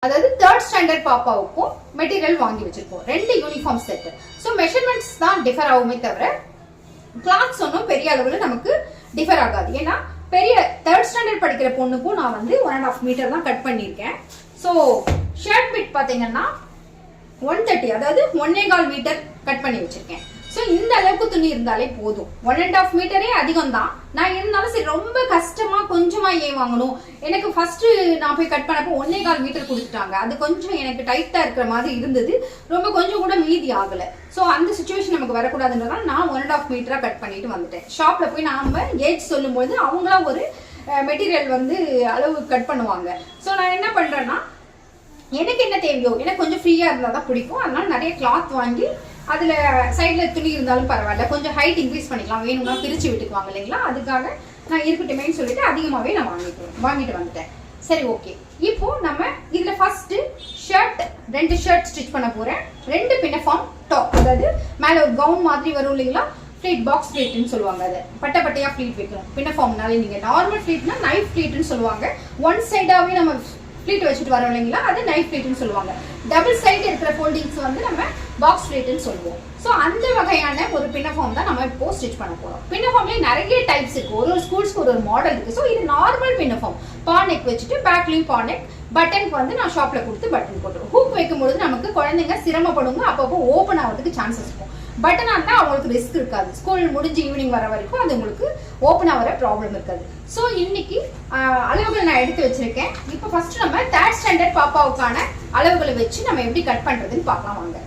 அதாவது 3rd standard பாப்பாவுக்கும் material வாங்கி வச்சிருக்கோம். 2 யூனிஃபார்ம் செட். ஸோ மெஷர்மெண்ட்ஸ் தான் டிஃபர் ஆகுமே தவிர கிளாத்ஸ் ஒன்றும் பெரிய அளவில் நமக்கு டிஃபர் ஆகாது. ஏன்னா பெரிய 3rd ஸ்டாண்டர்ட் படிக்கிற பொண்ணுக்கும் நான் வந்து 1.5 மீட்டர் தான் கட் பண்ணியிருக்கேன். ஸோ ஷர்ட் பிட் பார்த்தீங்கன்னா 130, அதாவது 1.25 மீட்டர் கட் பண்ணி வச்சிருக்கேன். ஸோ இந்த அளவுக்கு துணி இருந்தாலே போதும். 1.5 மீட்டரே அதிகம் தான். நான் இருந்தாலும் சரி ரொம்ப கஷ்டமா கொஞ்சமா ஏன் வாங்கணும், எனக்கு ஃபர்ஸ்ட் நான் போய் கட் பண்ணப்போ 1.25 மீட்டர் கொடுத்துட்டாங்க. அது கொஞ்சம் எனக்கு டைட்டா இருக்கிற மாதிரி இருந்தது, ரொம்ப கொஞ்சம் கூட மீதி ஆகல. ஸோ அந்த சுச்சுவேஷன் நமக்கு வரக்கூடாதுன்றதால நான் 1.5 மீட்டரா கட் பண்ணிட்டு வந்துட்டேன். ஷாப்ல போய் நாம ஏஜ் சொல்லும்போது அவங்களா ஒரு மெட்டீரியல் வந்து அளவு கட் பண்ணுவாங்க. ஸோ நான் என்ன பண்றேன்னா எனக்கு என்ன தேவையோ, எனக்கு கொஞ்சம் ஃப்ரீயா இருந்தா தான் பிடிக்கும். அதனால நிறைய கிளாத் வாங்கி அதுல சைட்ல துணி இருந்தாலும் பரவாயில்ல, கொஞ்சம் ஹைட் இன்க்ரீஸ் பண்ணிக்கலாம், வேணும்னா பிரிச்சு விட்டுக்குவாங்க இல்லைங்களா, அதுக்காக நான் இருக்கட்டுமேன்னு சொல்லிட்டு அதிகமாவே நான் வாங்கிட்டு வந்துட்டேன். சரி, ஓகே. இப்போ நம்ம இதுல ஃபர்ஸ்ட் ஷர்ட் 2 ஷர்ட் ஸ்டிச் பண்ண போறேன். 2 பின்னஃபார்ம் டாப், அதாவது மேல ஒரு கவுன் மாதிரி வரும் இல்லைங்களா, ஃப்ளீட் பாக்ஸ் ஃப்ளீட்னு சொல்லுவாங்க. அது பட்ட பட்டையா ஃப்ளீட் வைக்கணும். பின்னஃபார்ம்னாலே நீங்க நார்மல் ஃப்ளீட்னா நைஃப் ஃப்ளீட்னு சொல்லுவாங்க. ஒன் சைடாவே நம்ம ஃப்ளீட் வச்சுட்டு வரோம் இல்லைங்களா, அது நைஃப் ஃப்ளீட்னு சொல்லுவாங்க. டபுள் சைடு இருக்கிற ஃபோல்டிங்ஸ் வந்து நம்ம பாக்ஸ் ஃப்ளீட்னு சொல்லுவோம். ஸோ அந்த வகையான ஒரு பின்னஃபார்ம் தான் நம்ம இப்போ ஸ்டிச் பண்ண போறோம். பின்னஃபார்ம்லேயே நிறைய டைப்ஸ் இருக்கு, ஒரு ஸ்கூல்ஸ்க்கு ஒரு மாடல் இருக்கு. ஸோ இது நார்மல் பின்னஃபார்ம், பானெக் வச்சுட்டு பேக்லையும் பானெக், பட்டனுக்கு வந்து நான் ஷாப்ல கொடுத்து பட்டன் போட்டுருவோம். ஹூக் வைக்கும்போது நமக்கு குழந்தைங்க சிரமப்படுங்க, அப்பப்போ ஓப்பன் ஆகிறதுக்கு சான்சஸ் இருக்கும். பட்டனா இருந்தால் அவங்களுக்கு ரிஸ்க் இருக்காது. ஸ்கூல் முடிஞ்சு ஈவினிங் வர வரைக்கும் அது உங்களுக்கு ஓப்பன் ஆகிற ப்ராப்ளம் இருக்காது. ஸோ இன்னைக்கு அளவுகள் நான் எடுத்து வச்சிருக்கேன். இப்போ ஃபர்ஸ்ட் நம்ம 3rd ஸ்டாண்டர்ட் பாப்பாவுக்கான அளவுகளை வச்சு நம்ம எப்படி கட் பண்றதுன்னு பார்க்கலாம் வாங்க.